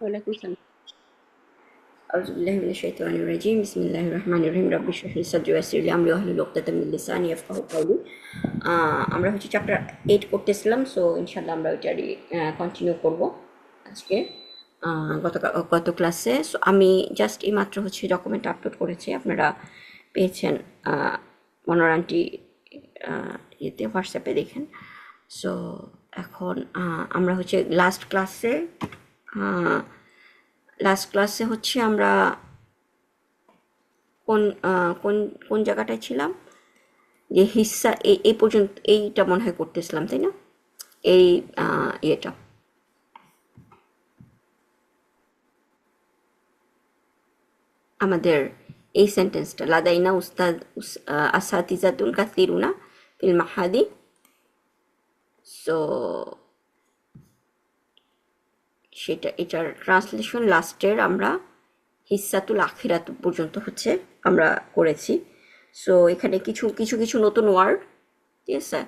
ওয়ালাইকুম সালাম। أعوذ بالله من الشيطان الرجيم بسم الله الرحمن الرحيم رب اشرح لي صدري ويسر لي أمري واحلل عقدة من لساني يفقهوا قولي। আমরা হচ্ছে চ্যাপ্টার 8 করতেছিলাম, সো ইনশাল্লাহ আমরা ওইটারই কন্টিনিউ করব আজকে। গত ক্লাসে সো আমি জাস্ট এইমাত্র হচ্ছে ডকুমেন্ট আপলোড করেছি, আপনারা পেয়েছেন মনোর আন্টি ইয়েতে হোয়াটসঅ্যাপে দেখেন। সো এখন আমরা হচ্ছে লাস্ট ক্লাসে হচ্ছে আমরা কোন কোন কোন জায়গাটায় ছিলাম, যে হিস্সা এই পর্যন্ত এইটা মনে হয় করতেছিলাম, তাই না? এই ইয়েটা আমাদের এই সেন্টেন্সটা লাদাইনা উস্তাদ আসাতিজাতুন কাসিরুনা ফিল মাহাদি। সো এটার ট্রান্সলেশন লাস্টের আমরা হিস্সাতুল আখিরাত পর্যন্ত হচ্ছে আমরা করেছি। সো এখানে কিছু কিছু কিছু নতুন ওয়ার্ড, ঠিক আছে?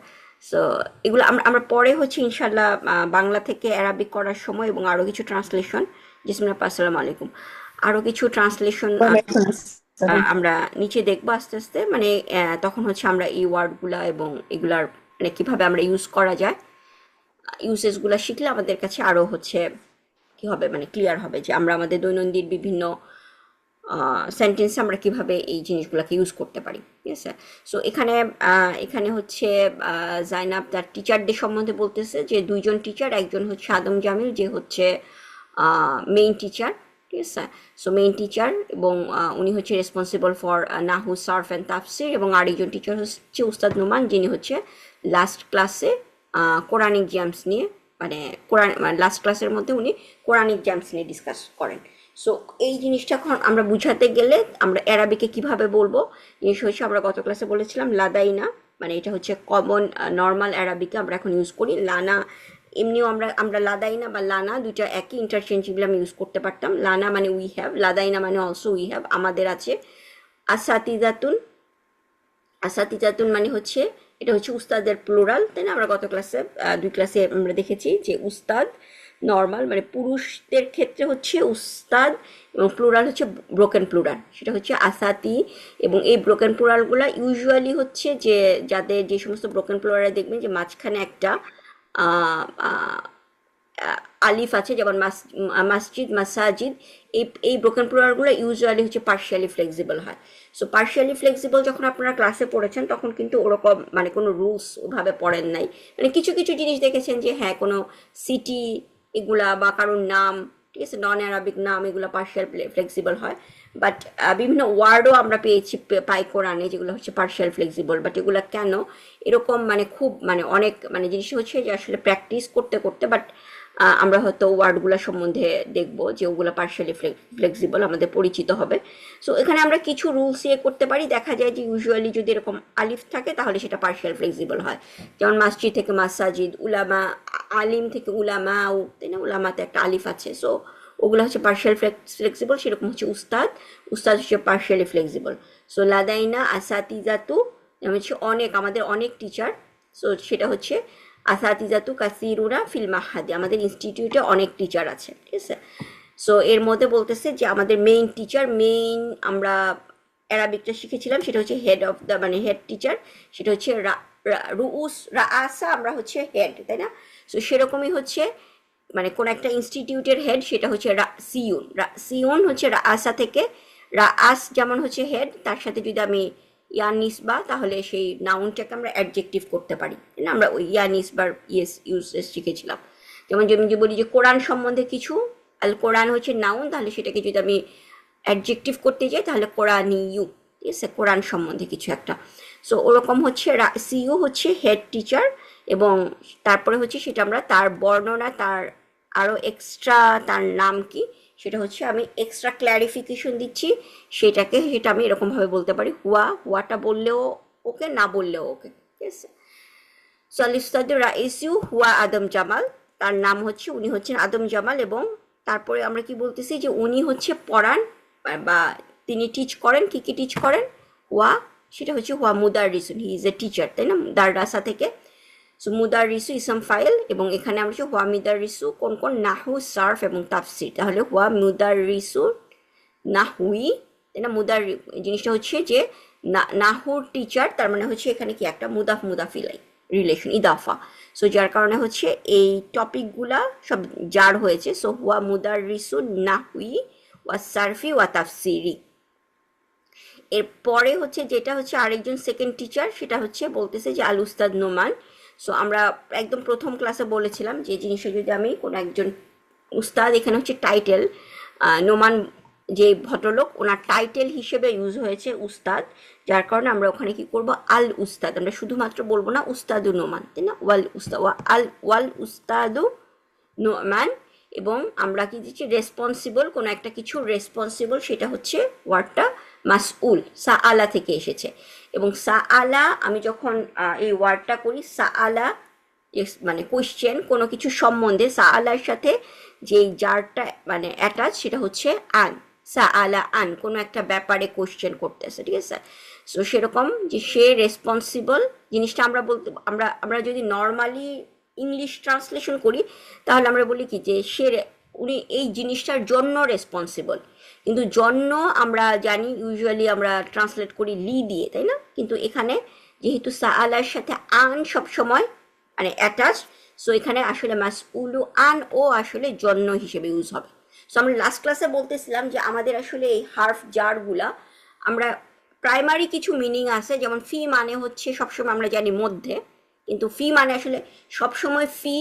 সো এগুলো আমরা পরে হচ্ছে ইনশাল্লাহ বাংলা থেকে অ্যারাবিক করার সময় এবং আরও কিছু ট্রান্সলেশন, জিসমিল্লাহ আসসালামু আলাইকুম, আরও কিছু ট্রান্সলেশন ওয়ালাইকুম আসসালাম। আমরা নিচে দেখবো আস্তে আস্তে, মানে তখন হচ্ছে আমরা এই ওয়ার্ডগুলা এবং এগুলার মানে কীভাবে আমরা ইউজ করা যায়, ইউসেসগুলো শিখলে আমাদের কাছে আরও হচ্ছে কী হবে, মানে ক্লিয়ার হবে যে আমরা আমাদের দৈনন্দিন বিভিন্ন সেন্টেন্সে আমরা কিভাবে এই জিনিসগুলোকে ইউজ করতে পারি, ঠিক আছে? সো এখানে হচ্ছে জাইনাব তার টিচারদের সম্বন্ধে বলতেছে যে দুইজন টিচার, একজন হচ্ছে আদম জামিল যে হচ্ছে মেইন টিচার, ঠিক আছে? সো মেইন টিচার এবং উনি হচ্ছে রেসপন্সিবল ফর নাহু সার্ফ অ্যান্ড তাফসির, এবং আরেকজন টিচার হচ্ছে উস্তাদ নোমান, যিনি হচ্ছে লাস্ট ক্লাসে কোরআনিক জেমস নিয়ে, মানে লাস্ট ক্লাসের মধ্যে উনি কোরআনিক জেমস নিয়ে ডিসকাস করেন। সো এই জিনিসটা এখন আমরা বুঝাতে গেলে আমরা অ্যারাবিকে কিভাবে বলবো, জিনিস হচ্ছে আমরা গত ক্লাসে বলেছিলাম লাদাইনা, মানে এটা হচ্ছে কমন নর্মাল অ্যারাবিকে আমরা এখন ইউজ করি। লানা এমনিও আমরা লাদাইনা বা লানা দুইটা একই, ইন্টারচেঞ্জেবল আমি ইউজ করতে পারতাম। লানা মানে উই হ্যাভ, লাদাইনা মানে অলসো উই হ্যাভ, আমাদের আছে। আসাতিজাতুন, আসাতিজাতুন মানে হচ্ছে এটা হচ্ছে উস্তাদের প্লুরাল, তাই না? আমরা গত ক্লাসে দুই ক্লাসে আমরা দেখেছি যে উস্তাদ নর্মাল মানে পুরুষদের ক্ষেত্রে হচ্ছে উস্তাদ, এবং প্লুরাল হচ্ছে ব্রোকেন প্লুরাল, সেটা হচ্ছে আসাতি। এবং এই ব্রোকেন প্লুরালগুলো ইউজুয়ালি হচ্ছে যে যাদের যে সমস্ত ব্রোকেন প্লুরাল দেখবেন যে মাঝখানে একটা আলিফ আছে, যেমন মসজিদ, মাসাজিদ, এই ব্রোকেন প্লুরালগুলো ইউজুয়ালি হচ্ছে পার্শিয়ালি ফ্লেক্সিবল হয়। সো পার্শিয়ালি ফ্লেক্সিবল যখন আপনারা ক্লাসে পড়েছেন তখন কিন্তু ওরকম মানে কোনো রুলস ওভাবে পড়েন নাই, মানে কিছু কিছু জিনিস দেখেছেন যে হ্যাঁ কোনো সিটি এগুলা বা কারোর নাম, ঠিক আছে, নন অ্যারাবিক নাম, এগুলো পার্শিয়াল ফ্লেক্সিবল হয়। বাট বিভিন্ন ওয়ার্ডও আমরা পাই কোরআনে যেগুলো হচ্ছে পার্শিয়াল ফ্লেক্সিবল। বাট এগুলো কেন এরকম, মানে খুব মানে অনেক মানে জিনিস হচ্ছে যে আসলে প্র্যাকটিস করতে করতে, বাট আমরা হয়তো ওয়ার্ডগুলো সম্বন্ধে দেখব যে ওগুলো পার্শিয়ালি ফ্লেক্সিবল আমাদের পরিচিত হবে। সো এখানে আমরা কিছু রুলস ইয়ে করতে পারি, দেখা যায় যে ইউজুয়ালি যদি এরকম আলিফ থাকে তাহলে সেটা পার্শিয়াল ফ্লেক্সিবল হয়। যেমন মাসজিদ থেকে মাসাজিদ, উলামা, আলিম থেকে উলামা, তাই না? উলামাতে একটা আলিফ আছে, সো ওগুলো হচ্ছে পার্শিয়াল ফ্লেক্সিবল। সেরকম হচ্ছে উস্তাদ, উস্তাদ হচ্ছে পার্শিয়ালি ফ্লেক্সিবল। সো লাদাইনা আসাতিজাতু হচ্ছে অনেক, আমাদের অনেক টিচার। সো সেটা হচ্ছে আসাতিজাতু কাসিরুনা ফিল মাহাদি, আমাদের ইনস্টিটিউটে অনেক টিচার আছে, ঠিক আছে? সো এর মধ্যে বলতেছে যে আমাদের মেইন টিচার, আমরা অ্যারাবিকটা শিখেছিলাম, সেটা হচ্ছে হেড অফ দ্য, মানে হেড টিচার, সেটা হচ্ছে রুউস রাআসা, আমরা হচ্ছে হেড, তাই না? সো সেরকমই হচ্ছে মানে কোন একটা ইনস্টিটিউটের হেড সেটা হচ্ছে সিউন। সিউন হচ্ছে রাআসা থেকে, রাআস যেমন হচ্ছে হেড, তার সাথে যদি আমি ইয়া নিসবা, তাহলে সেই নাউনটাকে আমরা অ্যাডজেক্টিভ করতে পারি, তাই না? আমরা ওই ইয়া নিসবার ইউসেস শিখেছিলাম। যেমন যদি বলি যে কোরআন সম্বন্ধে কিছু, আল কোরআন হচ্ছে নাউন, তাহলে সেটাকে যদি আমি অ্যাডজেক্টিভ করতে যাই তাহলে কোরআনি ইউ, ঠিক আছে, কোরআন সম্বন্ধে কিছু একটা। সো ওরকম হচ্ছে সিইউ হচ্ছে হেড টিচার, এবং তারপরে হচ্ছে সেটা আমরা তার বর্ণনা, তার আরও এক্সট্রা তার নাম কি সেটা হচ্ছে আমি এক্সট্রা ক্ল্যারিফিকেশন দিচ্ছি, সেটা আমি এরকমভাবে বলতে পারি, হুয়াটা বললেও ওকে, না বললেও ওকে, ঠিক আছে? সো আল উস্তাদুর রাইসিউ হুয়া আদম জামাল, তার নাম হচ্ছে, উনি হচ্ছেন আদম জামাল, এবং তারপরে আমরা কি বলতেছি যে উনি হচ্ছে পড়ান বা তিনি টিচ করেন, কি কি টিচ করেন, হুয়া, সেটা হচ্ছে হুয়া মুদার রিসুন, হি ইজ এ টিচার, তাই না? দাররাসা থেকে। সো মুদারিসু ইসম ফাইল, এবং এখানে আমরা হচ্ছে হুয়া মুদারিসু কোন কোন নাহু সার্ফ এবং তাফসির। তাহলে হুয়া মুদারিসু নাহুই, তাই না? জিনিসটা হচ্ছে যে নাহুর টিচার, তার মানে হচ্ছে এখানে কি একটা মুদাফ মুদাফিলাই রিলেশন ইদাফা। সো যার কারণে হচ্ছে এই টপিকগুলা সব জার হয়েছে। সো হুয়া মুদারিসু নাহুই ওয়া সার্ফি ওয়া তাফসিরি। এরপরে হচ্ছে যেটা হচ্ছে আরেকজন সেকেন্ড টিচার, সেটা হচ্ছে বলতেছে যে আল উস্তাদ নোমান। সো আমরা একদম প্রথম ক্লাসে বলেছিলাম যে জিনিসটা যদি আমি কোনো একজন উস্তাদ, এখানে হচ্ছে টাইটেল, নোমান যে ভদ্রলোক ওনার টাইটেল হিসেবে ইউজ হয়েছে উস্তাদ, যার কারণে আমরা ওখানে কি করব আল উস্তাদ, আমরা শুধুমাত্র বলবো না উস্তাদু নোমান, তাই না? ওয়াল উস্তাদ ওয়াল উস্তাদু নোমান। এবং আমরা কি দিচ্ছি রেসপন্সিবল, কোনো একটা কিছু রেসপন্সিবল, সেটা হচ্ছে ওয়ার্ডটা মাসউল, সা আলা থেকে এসেছে। এবং সা আলা আমি যখন এই ওয়ার্ডটা করি, সা আলা মানে কোয়েশ্চেন, কোনো কিছু সম্বন্ধে সা আলার সাথে যেই জারটা মানে অ্যাটাচ, সেটা হচ্ছে আন, সা আলা আন, কোনো একটা ব্যাপারে কোয়েশ্চেন করতেছে, ঠিক আছে? সো সেরকম যে সে রেসপন্সিবল জিনিসটা আমরা বলতে, আমরা যদি নর্মালি ইংলিশ ট্রান্সলেশন করি তাহলে আমরা বলি কি যে উনি এই জিনিসটার জন্য রেসপন্সিবল। কিন্তু জন্য আমরা জানি ইউজুয়ালি আমরা ট্রান্সলেট করি লি দিয়ে, তাই না? কিন্তু এখানে যেহেতু সা আলার সাথে আন সবসময় মানে অ্যাটাচ, সো এখানে আসলে মাসউলু আন ও আসলে জন্য হিসেবে ইউজ হবে। সো আমরা লাস্ট ক্লাসে বলতেছিলাম যে আমাদের আসলে এই হার্ফ জারগুলা আমরা প্রাইমারি কিছু মিনিং আছে, যেমন ফি মানে হচ্ছে সবসময় আমরা জানি মধ্যে, কিন্তু ফি মানে আসলে সবসময় ফি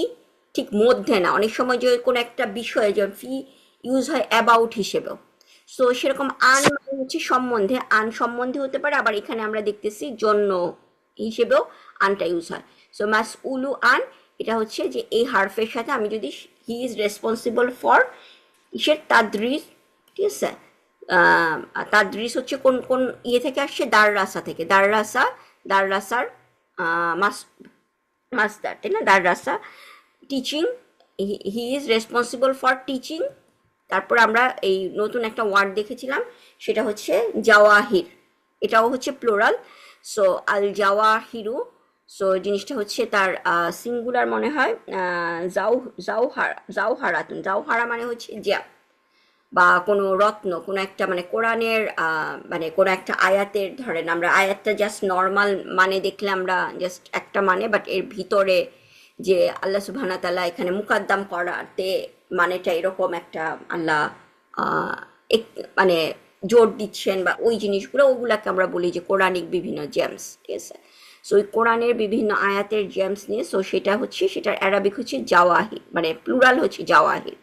ঠিক মধ্যে না, অনেক সময় যে কোনো একটা বিষয়ে যেমন ফি ইউজ হয় অ্যাবাউট হিসেবেও। সো সেরকম আন মানে হচ্ছে সম্বন্ধে, আন সম্বন্ধে হতে পারে, আবার এখানে আমরা দেখতেছি জন্য হিসেবেও আনটা ইউজ হয়। সো মাসউলু আন এটা হচ্ছে যে এই হার্ফের সাথে আমি যদি হি ইজ রেসপন্সিবল ফর ইসের তাদরিস, ঠিক আছে? তাদরিস হচ্ছে কোন কোন ইয়ে থেকে আসছে, দাররাসা থেকে, দাররাসার মাস্টার, তাই না? দাররাসা teaching, he is responsible for teaching. তারপর আমরা এই নতুন একটা ওয়ার্ড দেখেছিলাম, সেটা হচ্ছে জাওয়াহির, এটাও হচ্ছে প্লোরাল। সো আল জাওয়াহিরু, সো জিনিসটা হচ্ছে তার সিঙ্গুলার মনে হয় জাওহারা মানে হচ্ছে জ্যাম বা কোনো রত্ন, কোনো একটা মানে কোরআনের মানে কোনো একটা আয়াতের, ধরেন আমরা আয়াতটা জাস্ট নর্মাল মানে দেখলে আমরা জাস্ট একটা মানে, বাট এর ভিতরে যে আল্লাহ সুবহানাহু ওয়া তাআলা এখানে মুকাদ্দাম করাতে মানেটা এরকম একটা আল্লাহ মানে জোর দিচ্ছেন, বা ওই জিনিসগুলো, ওগুলাকে আমরা বলি যে কোরআনিক বিভিন্ন জেমস, ঠিক আছে? সো ওই কোরআনের বিভিন্ন আয়াতের জেমস নিয়ে, সো সেটা হচ্ছে, সেটার অ্যারাবিক হচ্ছে জাওয়াহির, মানে প্লুরাল হচ্ছে জাওয়াহির,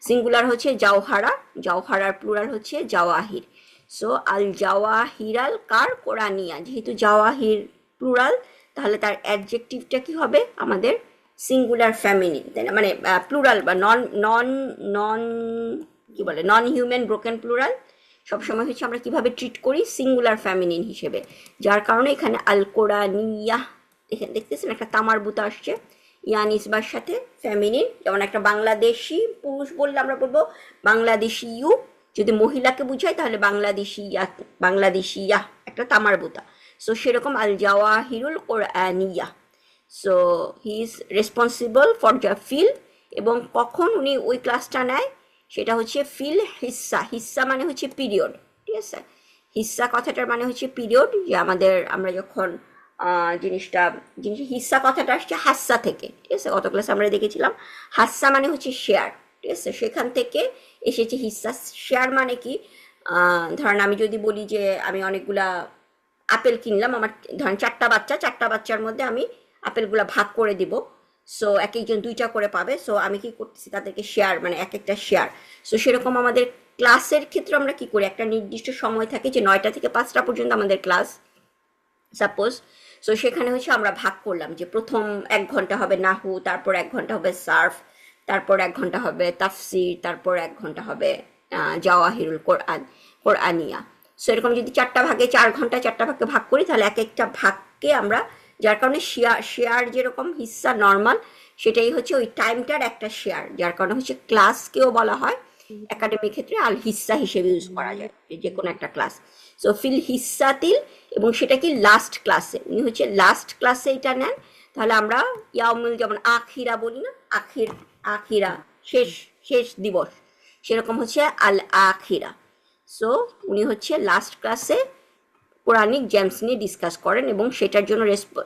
সিঙ্গুলার হচ্ছে জাওহারা, জাওহারার প্লুরাল হচ্ছে জাওয়াহির। সো আল জাওয়াহিরাল কার কোরআনিয়া, যেহেতু জাওয়াহির প্লুরাল তাহলে তার অ্যাডজেক্টিভটা কি হবে আমাদের সিঙ্গুলার ফ্যামিলিন, তাই না? মানে প্লুরাল বা নন নন নন কি বলে নন হিউম্যান ব্রোকেন প্লুরাল সবসময় হচ্ছে আমরা কিভাবে ট্রিট করি সিঙ্গুলার ফ্যামিলিন হিসেবে, যার কারণে এখানে আল কোরআনিয়া, এখানে দেখতেছেন একটা তামার বুতা আসছে ইয়ান ইসবার সাথে ফ্যামিলিন। যেমন একটা বাংলাদেশি পুরুষ বললে আমরা বলবো বাংলাদেশি ইউ, যদি মহিলাকে বুঝাই তাহলে বাংলাদেশিয়া একটা তামার বুতা। সো সেরকম আল জাওয়াহিরুল কোরআনিয়া, so he is responsible for the fill. এবং কখন উনি ওই ক্লাসটা নেয় সেটা হচ্ছে ফিল হিস্সা, হিস্সা মানে হচ্ছে পিরিয়ড, ঠিক আছে? হিস্সা কথাটার মানে হচ্ছে পিরিয়ড, যে আমরা যখন হিস্সা কথাটা আসছে হাস্সা থেকে, ঠিক আছে? গত ক্লাসে আমরা দেখেছিলাম হাস্সা মানে হচ্ছে শেয়ার, ঠিক আছে? সেখান থেকে এসেছে হিস্সা। শেয়ার মানে কি, ধরেন আমি যদি বলি যে আমি অনেকগুলা আপেল কিনলাম, আমার ধরেন চারটা বাচ্চার মধ্যে আমি আপেলগুলা ভাগ করে দিব, সো এক একজন 2টা করে পাবে, সো আমি কি করতেছি তাদেরকে শেয়ার, মানে এক একটা শেয়ার। সো সেরকম আমাদের ক্লাসের ক্ষেত্রে আমরা কি করি, একটা নির্দিষ্ট সময় থাকে যে 9টা থেকে 5টা পর্যন্ত আমাদের ক্লাস সাপোজ। সো সেখানে হচ্ছে আমরা ভাগ করলাম যে প্রথম 1 ঘন্টা হবে নাহু, তারপর 1 ঘন্টা হবে সার্ফ, তারপর 1 ঘন্টা হবে তাফসির, তারপর 1 ঘন্টা হবে জাওয়াহিরুল কোরআনিয়া। সো এরকম যদি 4টা ভাগে 4 ঘন্টা 4টা ভাগে ভাগ করি তাহলে এক একটা ভাগকে আমরা, যার কারণে শেয়ার যেরকম হিস্সা নর্মাল, সেটাই হচ্ছে ওই টাইমটার একটা শেয়ার, যার কারণে হচ্ছে ক্লাসকেও বলা হয় একাডেমিক ক্ষেত্রে আল হিস্সা হিসেবে ইউজ করা যায় যে কোনো একটা ক্লাস। সো ফিল হিস্সাতিল, এবং সেটা কি লাস্ট ক্লাসে, উনি হচ্ছে লাস্ট ক্লাসে এটা নেন, তাহলে আমরা ইয়াউমুল যেমন আখিরা বলি না, আখিরা শেষ, শেষ দিবস, সেরকম হচ্ছে আল আখিরা। সো উনি হচ্ছে লাস্ট ক্লাসে কোরআনিক জেমস নিয়ে ডিসকাস করেন এবং সেটার জন্য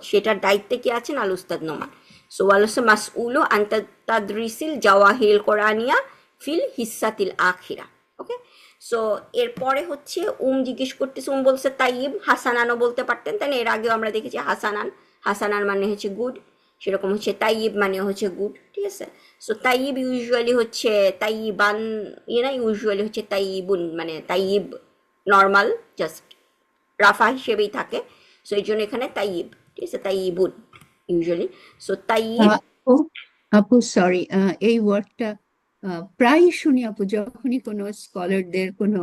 সেটার দায়িত্বে কে আছেন? আল উস্তাদ নোমান। সো ওয়ালাসা মাসউলু আন তাদরিসিল জাওয়াহিরিল কোরআনিয়া ফিল হিসাতিল আখিরা। ওকে, সো এরপরে হচ্ছে জিজ্ঞেস করতেছে, বলছে তাইব, হাসানানও বলতে পারতেন, তাই না? এর আগেও আমরা দেখেছি হাসানান, হাসানান মানে হচ্ছে গুড, সেরকম হচ্ছে তাইব মানে হচ্ছে গুড, ঠিক আছে? সো তাইব ইউজুয়ালি হচ্ছে তাইবান, না, ইউজুয়ালি হচ্ছে তাইবুন, মানে তাইব নর্মাল জাস্ট রাফা হিসেবেই থাকে। সো এই জন্য এখানে তাইব, ঠিক আছে, তাইবুন ইউজুয়ালি। সো তাইব। আপু আপু সরি, এই ওয়ার্ডটা প্রায় শুনি আপু, যখনই কোনো স্কলারদের কোনো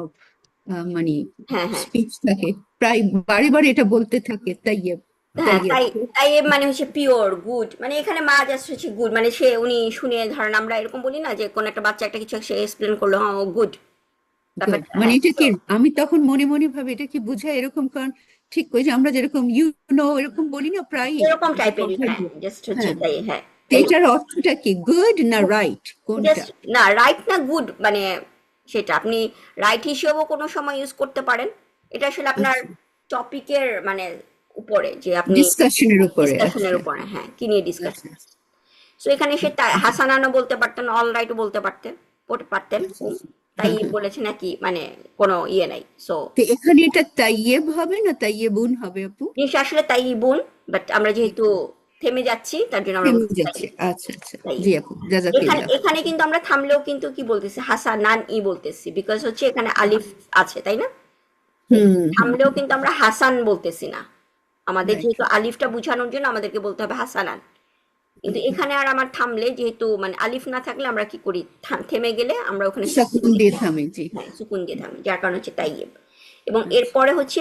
মানে হ্যাঁ হ্যাঁ স্পিচ থাকে, প্রায় বারে বারে এটা বলতে থাকে তাইয়েব হ্যাঁ, তাইয়েব। তাইব মানে হচ্ছে পিওর গুড, মানে এখানে মা জাস্ট হচ্ছে গুড, মানে সে উনি শুনে, ধরেন আমরা এরকম বলি না যে কোন একটা বাচ্চা একটা কিছু সে এক্সপ্লেন করলো, হ্যাঁ ও গুড, গুড, ব্যাপারটা, মানে হ্যাঁ। এটা কি, আমি তখন মনে মনে ভাবে এটা কি বোঝায় এরকম, কারণ ঠিক ওই যে আমরা যেরকম এরকম বলি না প্রায়ই, এরকম যে টাইপেরই, কথার হ্যাঁ, জাস্ট হচ্ছে হ্যাঁ, তাই, হ্যাঁ তো তাই। এটার অর্থটা কি, গুড না রাইট, কোনটা? জাস্ট না, রাইট না গুড, মানে সেটা আপনি রাইট হিসেবেও কোনো সময় ইউজ করতে পারেন। এটা আসলে আপনার আচ্ছা, টপিকের মানে উপরে, যে আপনি ডিসকাশনের উপরে, ডিসকাশনের আচ্ছা উপরে, হ্যাঁ, কি নিয়ে ডিসকাস। আচ্ছা সো এখানে সে হাসানানও বলতে পারতেন, অল রাইটও বলতে পারতেন। আচ্ছা। তাই হ্যাঁ হ্যাঁ, বলেছে নাকি, মানে কোনো ইয়ে নাই। সো তো এখানে এটা তাইয়েব হবে না তাইয়েবুন হবে আপু? জিনিসটা আসলে তাই বোন, বাট আমরা যেহেতু থেমে যাচ্ছি তার জন্য আমরা থেমে বলছি তাই। যাচ্ছে, আচ্ছা আচ্ছা, তাই জি আপু, এখানে জাজাকিল্লাহ। এখানে কিন্তু আমরা থামলেও কিন্তু কি বলতেছি, হাসানান ই বলতেছি, বিকজ হচ্ছে এখানে আলিফ আছে, তাই না? হুম হুম, থামলেও কিন্তু আমরা হাসান বলতেছি না, আমাদের রাইট। যেহেতু আলিফটা বুঝানোর জন্য আমাদেরকে বলতে হবে হাসানান। কিন্তু এখানে আর আমার থামলে, যেহেতু মানে আলিফ না থাকলে আমরা কি করি, থেমে গেলে আমরা ওখানে সাকুন দিয়ে থামে, জি। হ্যাঁ সুকুন দিয়ে থামি, যার কারণ হচ্ছে তাইয়েব। এবং আচ্ছা এরপরে হচ্ছে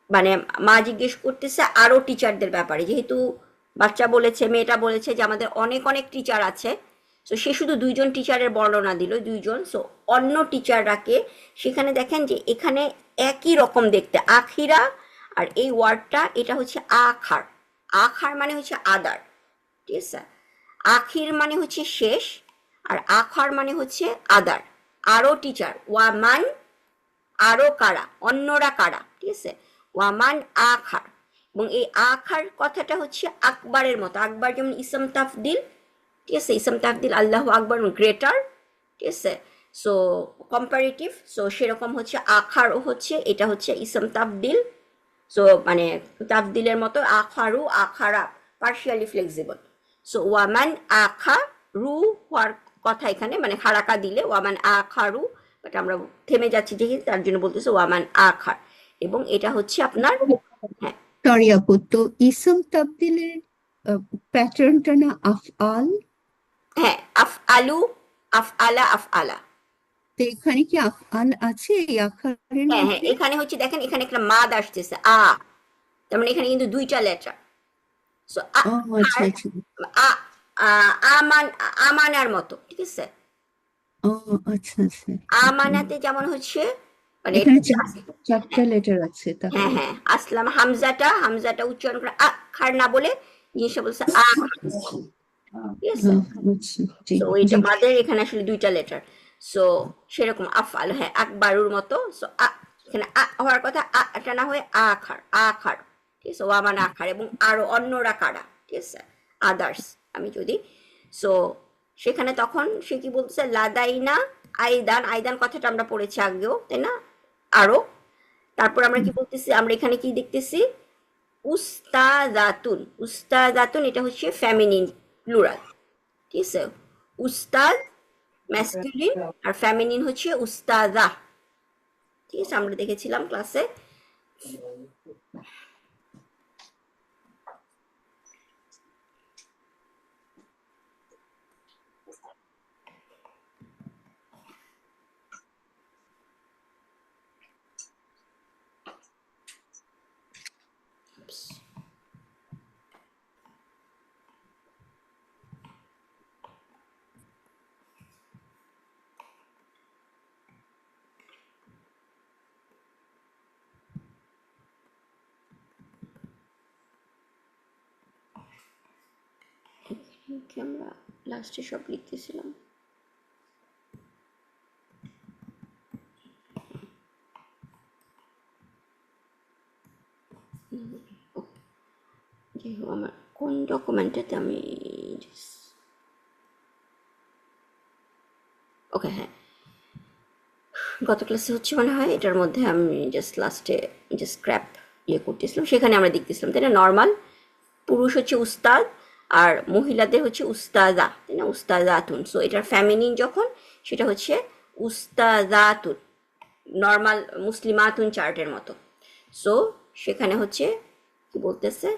মানে মা জিজ্ঞেস করতেছে আরো টিচারদের ব্যাপারে, যেহেতু বাচ্চা বলেছে, মেয়েটা বলেছে যে আমাদের অনেক অনেক টিচার আছে। সো সে শুধু দুইজন টিচারের বর্ণনা দিল, দুইজন। সো অন্য টিচাররাকে, সেখানে দেখেন যে এখানে একই রকম দেখতে আখিরা, আর এই ওয়ার্ডটা এটা হচ্ছে আখার। আখার মানে হচ্ছে আদার, ঠিক আছে? আখির মানে হচ্ছে শেষ, আর আখার মানে হচ্ছে আদার। আরো টিচার, ওয়ামান, আরো কারা, অন্যরা কারা, ঠিক আছে? ওয়ামান আখার। এবং এই আখার কথাটা হচ্ছে আকবরের মতো, আকবর যেমন ইসম তাফদিল, ঠিক আছে, ইসম তাফদিল আল্লাহ আকবর গ্রেটার, ঠিক আছে? সো কম্পারেটিভ, সো সেরকম হচ্ছে আখারও হচ্ছে, এটা হচ্ছে ইসম তাফদিল। সো মানে তাফদিলের মতো, আখারু আখারা পার্শিয়ালি ফ্লেক্সিবল। সো ওয়ামান আখা রু হওয়ার কথা এখানে, মানে খাড়াকা দিলে ওয়ামান আখারু, বাট আমরা থেমে যাচ্ছি যেহেতু তার জন্য বলতেছে ওয়ামান আখার। এবং এটা হচ্ছে আপনার, হ্যাঁ সরি আপু, তো ইসম তাবদিলের প্যাটার্নটা না আফআল? হ্যাঁ, আফ আলু, আফ আলা, আফ আলা। তো এখানে কি আফআল আছে এই আখারের হ্যাঁ হ্যাঁ, মধ্যে? এখানে হচ্ছে দেখেন, এখানে একটা মাদ আসতেছে আ, তার মানে এখানে কিন্তু দুইটা লেটার। সো ও আচ্ছা আচ্ছা, আ আমান, আমানার মতো, ঠিক আছে? ও আচ্ছা আচ্ছা। আমানাতে যেমন হচ্ছে, মানে এটা এখানে হচ্ছে চারটা লেটার আছে হ্যাঁ তাহলে। হ্যাঁ, আসলাম, হামজাটা উচ্চারণ করে আ খার না বলে জিনিসটা বলছে আ, ঠিক আছে? আচ্ছা, জি সো জি। এটা মাদের এখানে আসলে দুইটা লেটার। সো সেরকম আফআল, হ্যাঁ আকবারুর মতো। সো এখানে হওয়ার কথা, এটা না হয়ে আখার, আখার, ঠিক আছে? ওয়ামান আখার। এবং আরো অন্যরা কারা, ঠিক আছে, আদার্স। আমি যদি, সো সেখানে তখন সে কি বলতেছে, লাদাইনা আইদান, আইদান কথাটা আমরা পড়েছি আগেও, তাই না? আরো, তারপর আমরা কি বলতেছি, আমরা এখানে কি দেখতেছি, উস্তাদাতুন, উস্তাদাতুন এটা হচ্ছে ফ্যামিনিন প্লুরাল, ঠিক আছে? উস্তাদ ম্যাসকুলিন, আর ফ্যামিনিন হচ্ছে উস্তাদা, ঠিক আছে? আমরা দেখেছিলাম ক্লাসে। কি আমরা লাস্টে সব লিখতেছিলাম। যাই হোক, আমার কোন ডকুমেন্টেতে আমি ওকে, হ্যাঁ, গত ক্লাসে হচ্ছে মনে হয় এটার মধ্যে আমি জাস্ট লাস্টে যে স্ক্র্যাপ করতেছিলাম, সেখানে আমরা দেখতেছিলাম তাই না, নর্মাল পুরুষ হচ্ছে উস্তাদ আর মহিলাদের হচ্ছে উস্তাদা, তাই না, উস্তাদাতুন। সো এটার ফ্যামিনিন যখন, সেটা হচ্ছে উস্তাদাতুন, নর্মাল মুসলিমাতুন চার্টের মতো। সো সেখানে হচ্ছে কি বলতেছে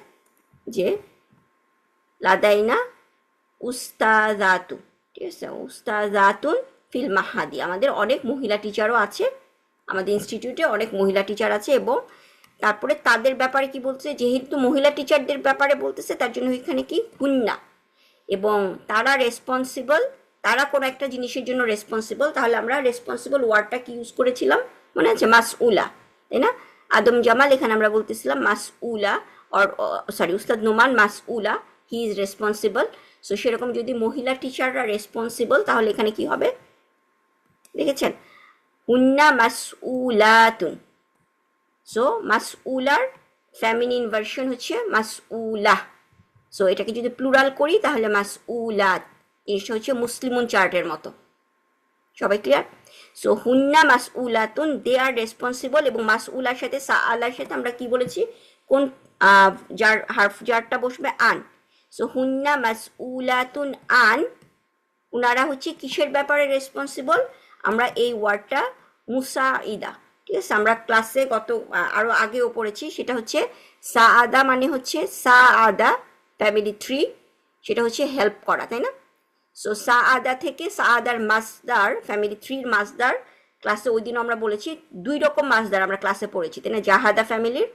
যে লাদাইনা উস্তাদাতু, ঠিক আছে, উস্তাদাতুন ফিল মাহাদি, আমাদের অনেক মহিলা টিচারও আছে, আমাদের ইনস্টিটিউটে অনেক মহিলা টিচার আছে। এবং তারপরে তাদের ব্যাপারে কি বলছে, যেহেতু মহিলা টিচারদের ব্যাপারে বলতেছে তার জন্য এখানে কি হুন্না, এবং তারা রেসপন্সিবল, তারা কোনো একটা জিনিসের জন্য রেসপন্সিবল, তাহলে আমরা রেসপন্সিবল ওয়ার্ডটা কি ইউজ করেছিলাম মনে আছে, মাসউলা, তাই না। আদম জামাল এখানে আমরা বলতেছিলাম মাসউলা, অর সরি উস্তাদ নোমান মাসউলা, হি ইজ রেসপন্সিবল। সো সেরকম যদি মহিলা টিচাররা রেসপন্সিবল, তাহলে এখানে কি হবে দেখেছেন, হুন্না মাসউলাতুন। সো মাসউলার ফ্যামিনিন ভার্সন হচ্ছে মাসউলা। সো এটাকে যদি প্লুরাল করি তাহলে মাসউলাত, জিনিসটা হচ্ছে মুসলিমুন চার্টের মতো। সবাই ক্লিয়ার? সো হুন্না মাসউলাতুন, দে আর রেসপন্সিবল, এবং মাসউলার সাথে সাআলার সাথে আমরা কি বলেছি, কোন যার হারফ জারটা বসবে, আন। সো হুন্না মাসউলাতুন আন, উনারা হচ্ছে কিসের ব্যাপারে রেসপন্সিবল, আমরা এই ওয়ার্ডটা মুসাইদা, ঠিক আছে, আমরা ক্লাসে গত আরো আগেও পড়েছি, সেটা হচ্ছে সাআদা মানে হচ্ছে সাআদা ফ্যামিলি থ্রি, সেটা হচ্ছে হেল্প করা, তাই না। সো সাআদা থেকে সাআদার মাসদার, ফ্যামিলি থ্রির মাসদার, ক্লাসে ওই দিন আমরা বলেছি দুই রকম মাসদার আমরা ক্লাসে পড়েছি, তাই না, জাহাদা ফ্যামিলির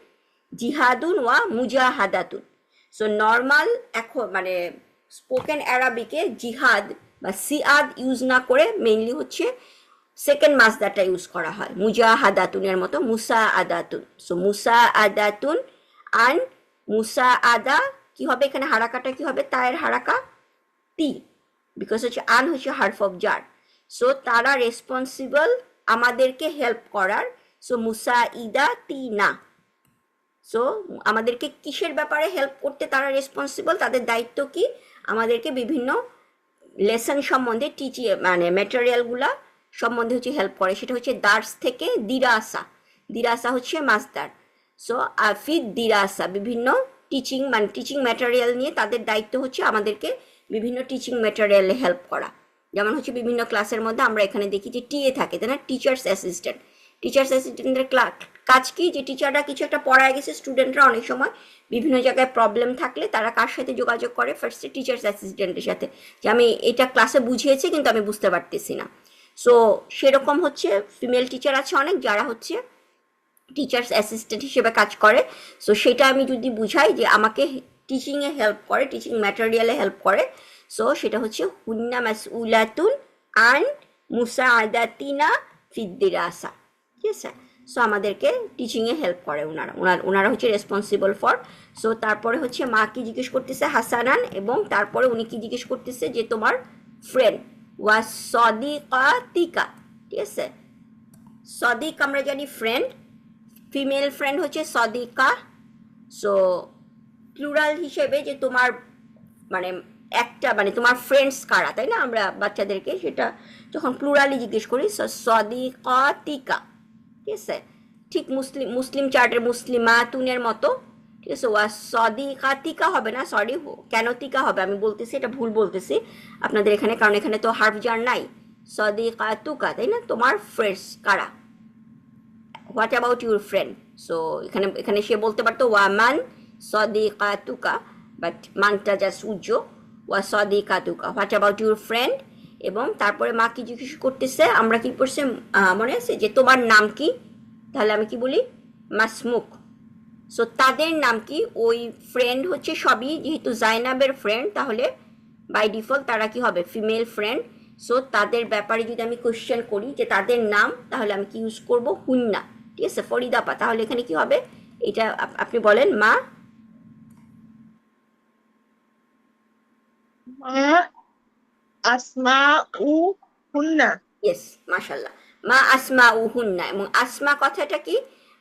জিহাদুন ওয়া মুজাহাদাতুন। সো নর্মাল এখন মানে স্পোকেন অ্যারাবিকে জিহাদ বা সিআদ ইউজ না করে মেইনলি হচ্ছে সেকেন্ড মাসদারটা ইউজ করা হয়, মুজাহাদাতুনের মতো, মুসা আদাতুন। সো মুসা আদাতুন আন মুসা আদা, কি হবে এখানে হারাকাটা কি হবে, তায়ের হারাকা তি, বিকজ হচ্ছে আন হচ্ছে হার্ফ অফ জার। সো তারা রেসপন্সিবল আমাদেরকে হেল্প করার। সো মুসা ইদা তি না। সো আমাদেরকে কিসের ব্যাপারে হেল্প করতে তারা রেসপন্সিবল, তাদের দায়িত্ব কি, আমাদেরকে বিভিন্ন লেসন সম্বন্ধে মানে ম্যাটেরিয়ালগুলা সম্বন্ধে হচ্ছে হেল্প করে, সেটা হচ্ছে দার্স থেকে দিরাসা, দিরাসা হচ্ছে মাসদার। সো আফিদ দিরাসা, বিভিন্ন টিচিং মানে টিচিং ম্যাটেরিয়াল নিয়ে তাদের দায়িত্ব হচ্ছে আমাদেরকে বিভিন্ন টিচিং ম্যাটেরিয়ালে হেল্প করা। যেমন হচ্ছে বিভিন্ন ক্লাসের মধ্যে আমরা এখানে দেখি যে টিএ থাকে, তাই না, টিচার্স অ্যাসিস্ট্যান্ট। টিচার্স অ্যাসিস্ট্যান্টের কাজ কি, যে টিচাররা কিছু একটা পড়ায় গেছে, স্টুডেন্টরা অনেক সময় বিভিন্ন জায়গায় প্রবলেম থাকলে তারা কার সাথে যোগাযোগ করে, ফার্স্টে টিচার্স অ্যাসিস্ট্যান্টের সাথে, যে আমি এটা ক্লাসে বুঝিয়েছি কিন্তু আমি বুঝতে পারতেছি না। সো সেরকম হচ্ছে ফিমেল টিচার আছে অনেক, যারা হচ্ছে টিচার্স অ্যাসিস্ট্যান্ট হিসেবে কাজ করে। সো সেটা আমি যদি বুঝাই যে আমাকে টিচিংয়ে হেল্প করে, টিচিং ম্যাটেরিয়ালে হেল্প করে, সো সেটা হচ্ছে হুন্না মাসউলাতুন আন মুসাআদাতিনা ফিদ্দিরাসা, ঠিক আছে। সো আমাদেরকে টিচিংয়ে হেল্প করে ওনারা হচ্ছে রেসপন্সিবল ফর। সো তারপরে হচ্ছে মা কি জিজ্ঞেস করতেছে, হাসানান, এবং তারপরে উনি কি জিজ্ঞেস করতেছে, যে তোমার ফ্রেন্ড ওয়া সদিকাতিকা, ঠিক আছে। সদিক আমরা জানি ফ্রেন্ড, ফিমেল ফ্রেন্ড হচ্ছে সদিকা। সো প্লুরাল হিসেবে যে তোমার মানে একটা মানে তোমার ফ্রেন্ডস কারা, তাই না, আমরা বাচ্চাদেরকে সেটা যখন প্লুরালি জিজ্ঞেস করি, সদিকাতিকা, ঠিক আছে, ঠিক মুসলিম চার্টের মুসলিমাতুনের মতো, ঠিক আছে। ওয়া সদিকাতিকা হবে না, সরি, কেন তিকা হবে, আমি বলতেছি এটা ভুল বলতেছি আপনাদের এখানে, কারণ এখানে তো হার্ফ জার নাই, সদিকাতুকা, তাই না, তোমার ফ্রেন্ডস কারা, what about your friend. So এখানে সে বলতে পারতো ওয়ামান সদিকাতুকা, বাট মানটা জাস্ট উজ্জ, ওয়া সদিকাতুকা, হোয়াট অ্যাবাউট ইউর ফ্রেন্ড। এবং তারপরে মা কি জিজ্ঞেস করতেছে, আমরা কি করছে মনে আছে যে তোমার নাম কি, তাহলে আমি কি বলি, মাসমুক। সো তাদের নাম কি, ওই ফ্রেন্ড হচ্ছে সবই, যেহেতু জাইনাবের ফ্রেন্ড, তাহলে বাই ডিফল্ট তারা কি হবে, ফিমেল ফ্রেন্ড। সো তাদের ব্যাপারে যদি আমি কোশ্চেন করি যে তাদের নাম, তাহলে আমি কি ইউজ করব, হুন্না, ঠিক আছে, ফরিদাপা। তাহলে এখানে কি হবে, এটা আপনি বলেন মা। মা আসমাউহুন্না। ইয়েস, মাশাল্লাহ। মা আসমা উহুন্না, এবং আসমা কথাটা কি?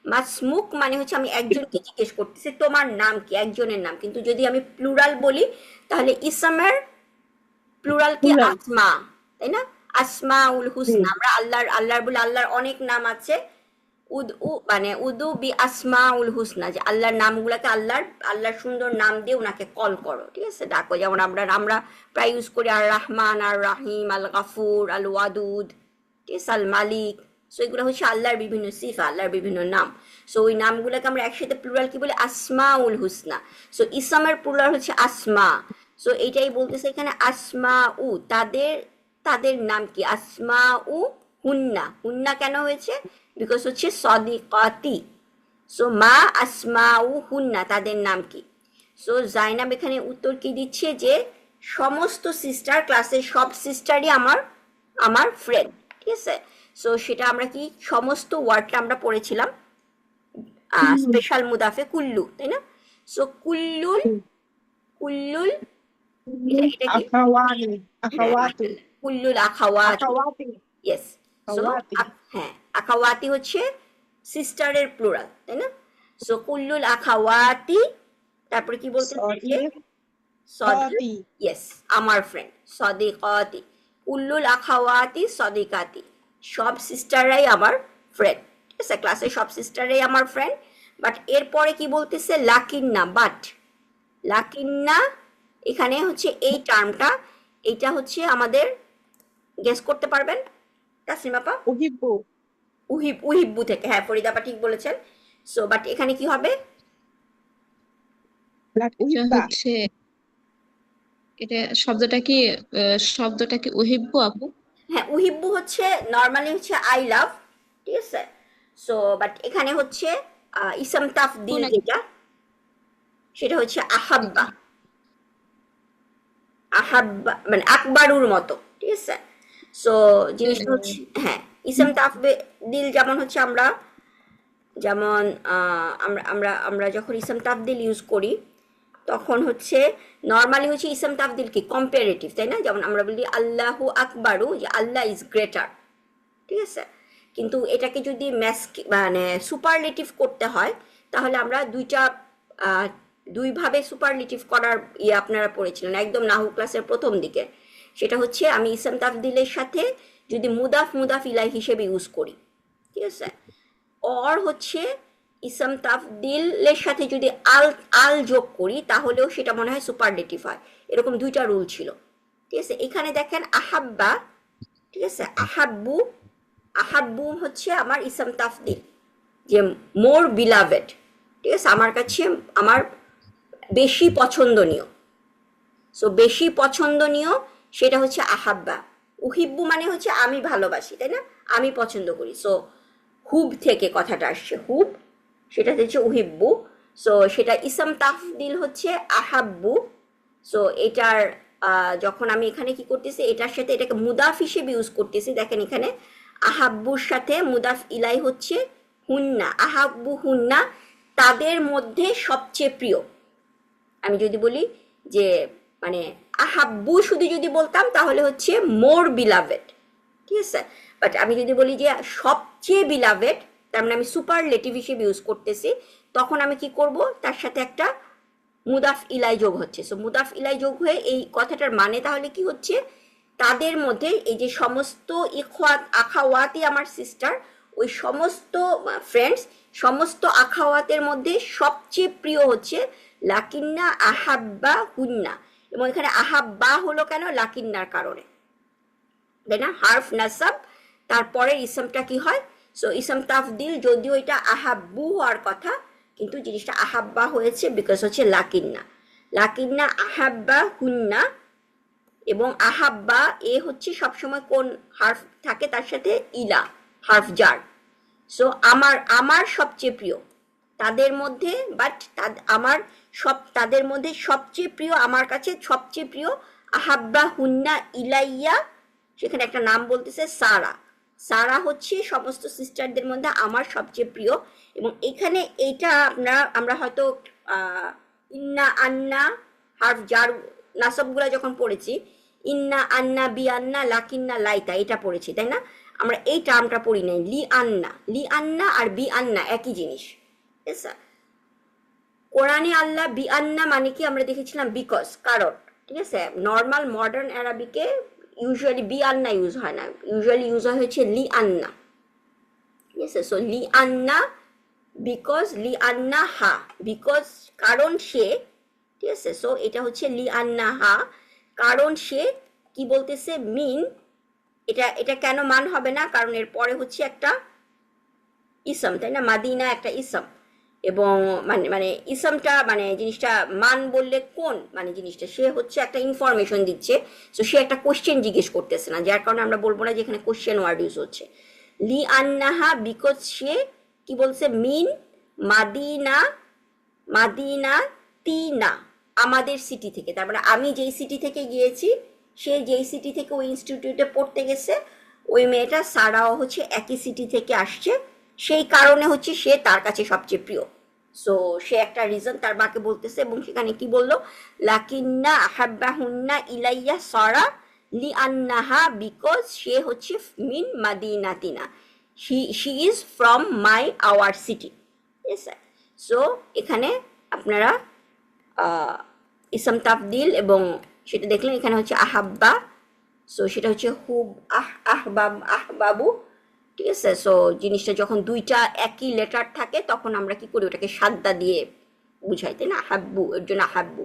মাসমুক মানে হচ্ছে আমি একজনকে জিজ্ঞেস করতেছি তোমার নাম কি, একজনের নাম। কিন্তু যদি আমি প্লুরাল বলি তাহলে ইসমের প্লুরাল কি? প্লুরাল। আসমা, তাই না? আসমাউল জি। হুসনা। আমরা আল্লাহর বলে আল্লাহর অনেক নাম আছে। মানে উদু বি আসমাউল হুসনা, যে আল্লাহর নামগুলোকে আল্লাহর সুন্দর নাম দিয়ে ওনাকে কল করো, ঠিক আছে, ডাকো। যেমন আমরা আমরা প্রায় ইউজ করি আর রহমান, আর রাহিম, আল গাফুর, আল ওয়াদুদ, ঠিক আছে, আল মালিক। সো এগুলো হচ্ছে আল্লাহর বিভিন্ন সিফা, আল্লাহর বিভিন্ন নাম। সো ওই নামগুলোকে আমরা একসাথে প্লুরাল কি বলি? আসমাউল হুসনা। সো ইসমের প্লুরাল হচ্ছে আসমা। সো এইটাই বলতেছে এখানে, আসমা উ, তাদের তাদের নাম কি? আসমা উ হুন্না। হুন্না কেন হয়েছে? বিকজ হচ্ছে সদিকাতি। সো মা আসমাউ হুন্না, তাদের নাম কি? সো জাইনাব এখানে উত্তর কি দিচ্ছে যে সমস্ত সিস্টার, ক্লাসের সব সিস্টারই আমার আমার ফ্রেন্ড, ঠিক আছে। সো সেটা আমরা কি সমস্ত ওয়ার্ডটা আমরা পড়েছিলাম কুল্লুল। স্পেশাল মুদাফে কুল্লু, তাই না? সো কুল্লুল, কুল্লুল, এটা কুল্লুল এটা কি? আখাওয়ানি। হ্যাঁ, আখাওয়াতু। মাশাআল্লাহ, কুল্লুল আখাওয়াতি। আখাওয়াতি। ইয়েস। সো আখাওয়াতি। হ্যাঁ, আখাওয়াতি হচ্ছে সিস্টারের প্লুরাল, তাই না? সো কুল্লুল আখাওয়াতি, তারপরে কি বলতেছে যে সদিক, সদিকাতি। ইয়েস, আমার ফ্রেন্ড, সদিকাতি। কুল্লুল আখাওয়াতি সদিকাতি, সব সিস্টাররাই আমার ফ্রেন্ড, ঠিক আছে, ক্লাসের সব সিস্টাররাই আমার ফ্রেন্ড। বাট এরপরে কি বলতেছে? লাকিন্না, বাট। লাকিন্না, এখানে হচ্ছে এই টার্মটা, এইটা হচ্ছে আমাদের, গেস করতে পারবেন তাসলিমা আপা? উহিব্বু। উহিব্বু থেকে, হ্যাঁ ফরিদা আপা ঠিক বলেছেন। সো বাট এখানে কি হবে? এটা উহিব্বা। হচ্ছে এটা শব্দটা কি ওহিব্বু আপু? হ্যাঁ, উহিব্বু হচ্ছে নর্মালি হচ্ছে আই লাভ, ঠিক আছে। সো বাট এখানে হচ্ছে ইসম তাফদিল কোন এক- যেটা, সেটা হচ্ছে আহাব্বা। আহাব্বা মানে আকবারুর মতো, ঠিক আছে। সো জিনিসটা হচ্ছে, হ্যাঁ, ইসম তাফদিল যেমন হচ্ছে আমরা, যেমন আমরা আমরা আমরা যখন ইসম তাফদিল ইউজ করি তখন হচ্ছে নর্মালি হচ্ছে ইসম তাফদিল কি কম্পারেটিভ, তাই না? যেমন আমরা বলি আল্লাহু আকবারু, যে আল্লাহ ইজ গ্রেটার, ঠিক আছে। কিন্তু এটাকে যদি মানে সুপারলেটিভ করতে হয় তাহলে আমরা দুইভাবে সুপারলেটিভ করার আপনারা পড়েছিলেন একদম নাহু ক্লাসের প্রথম দিকে। সেটা হচ্ছে আমি ইসম তাফদিলের সাথে যদি মুদাফ মুদাফ ইলাই হিসেবে ইউজ করি, ঠিক আছে, অর হচ্ছে ইসম তাফদিলের সাথে যদি আল আল যোগ করি তাহলেও সেটা মনে হয় সুপারলেটিভ হয়। এরকম দুইটা রুল ছিল, ঠিক আছে। এখানে দেখেন আহাব্বা, ঠিক আছে, আহাব্বু, আহাব্বু হচ্ছে আমার ইসম তাফদিল, যে মোর বিলাভেড, ঠিক আছে, আমার কাছে আমার বেশি পছন্দনীয়। সো বেশি পছন্দনীয়, সেটা হচ্ছে আহাব্বা। উহিব্বু মানে হচ্ছে আমি ভালোবাসি, তাই না, আমি পছন্দ করি। সো হুব থেকে কথাটা আসছে, হুব, সেটা হচ্ছে উহিব্বু। সো সেটা ইসম তাফদিল হচ্ছে আহাব্বু। সো এটার যখন আমি এখানে কি করতেছি, এটার সাথে এটাকে মুদাফ হিসেবে ইউজ করতেছি, দেখেন এখানে আহাব্বুর সাথে মুদাফ ইলাই হচ্ছে হুন্না, আহাব্বু হুন্না, তাদের মধ্যে সবচেয়ে প্রিয়। আমি যদি বলি যে মানে আহাব্বু শুধু যদি বলতাম তাহলে হচ্ছে মোর বিলাভেড, ঠিক আছে। বাট আমি যদি বলি যে সবচেয়ে বিলাভেড, তার মানে আমি সুপারলেটিভ হিসেবে ইউজ করতেছি, তখন আমি কি করব, তার সাথে একটা মুদাফ ইলাই যোগ হচ্ছে। সো মুদাফ ইলাই যোগ হয়ে এই কথাটার মানে তাহলে কি হচ্ছে, তাদের মধ্যে এই যে সমস্ত ইখওয়াত আখাওয়াতি আমার সিস্টার, ওই সমস্ত ফ্রেন্ডস, সমস্ত আখাওয়াতের মধ্যে সবচেয়ে প্রিয় হচ্ছে লাকিন্না আহাব্বা হুন্না। এবং এখানে আহাব্বা হলো কেন? লাকিন্নার কারণে, তাই না, হার্ফ নাসাব, তারপরে ইসমটা কি হয়? সো ইসম তাফদিল, যদিও এটা আহাব্বু হওয়ার কথা, কিন্তু জিনিসটা আহাব্বা হয়েছে বিকজ হচ্ছে লাকিন্না। লাকিন্না আহাব্বা হুন্না, এবং আহাব্বা এ হচ্ছে সবসময় কোন হার্ফ থাকে তার সাথে? ইলা, হার্ফ জার। সো আমার আমার সবচেয়ে প্রিয় তাদের মধ্যে, বাট আমার তাদের মধ্যে সবচেয়ে প্রিয়, আমার কাছে সবচেয়ে প্রিয় আহাব্বা হুন্না ইলাইয়া, সেখানে একটা নাম বলতেছে সারা। সারা হচ্ছে সমস্ত সিস্টারদের মধ্যে আমার সবচেয়ে প্রিয়। এবং এখানে এইটা আমরা হয়তো ইন্না আন্না হার্ফ জার নাসবগুলা যখন পড়েছি, ইন্না, আন্না, বি আন্না, লাকিন্না, লাইতা, এটা পড়েছি তাই না? আমরা এই টার্মটা পড়ি নাই। লি আন্না, লি আন্না আর বি আন্না একই জিনিস। কোরআনে আল্লাহ বি আন্না মানে কি আমরা দেখেছিলাম বিকজ, কারণ। ঠিক আছে, নর্মাল মডার্ন অ্যারাবিকে ইউজুয়ালি বি আন্না ইউজ হয় না, ইউজুয়ালি ইউজ হয় হচ্ছে লি আন্না। ঠিক আছে, so Li Anna because, Li Anna Ha because, কারণ সে। ঠিক আছে, সো এটা হচ্ছে লি আন্না হা, কারণ সে কি বলতেছে, মিন। এটা কেন মান হবে না, কারণ এর পরে হচ্ছে একটা ইসম, তাই না? মাদিনা একটা ইসম, এবং মানে ইসমটা মানে জিনিসটা মান বললে কোন মানে জিনিসটা, সে হচ্ছে একটা ইনফরমেশন দিচ্ছে। সো সে একটা কোশ্চেন জিজ্ঞেস করতেছে না, যার কারণে আমরা বলবো না যে এখানে কোশ্চেন ওয়ার্ড ইউজ হচ্ছে। লি আন্নাহা বিকজ সে কি বলছে, মিন মাদিনা, মাদিনা তিনা, আমাদের সিটি থেকে। তার মানে আমি যেই সিটি থেকে গিয়েছি, সে যেই সিটি থেকে ওই ইনস্টিটিউটে পড়তে গেছে, ওই মেয়েটা সারাও হচ্ছে একই সিটি থেকে আসছে, সেই কারণে হচ্ছে সে তার কাছে সবচেয়ে প্রিয়। সো সে একটা রিজন তার মাকে বলতেছে, এবং সেখানে কি বললো, লাকিন্না আহাব্বাহুন্না ইলাইয়া সরা লি আন্নাহা বিকজ সে হচ্ছে মিন মাদিনাতিনা, she is from my our city. So এখানে আপনারা ইসম তাফদিল এবং সেটা দেখলেন, এখানে হচ্ছে আহাব্বা, সো সেটা হচ্ছে হুব, আহবাবু। ঠিক আছে, সো জিনিসটা যখন দুইটা একই লেটার থাকে তখন আমরা কি করি, ওটাকে সাদ্দা দিয়ে বুঝাই, তাই না? হাব্বু, এর জন্য হাব্বু।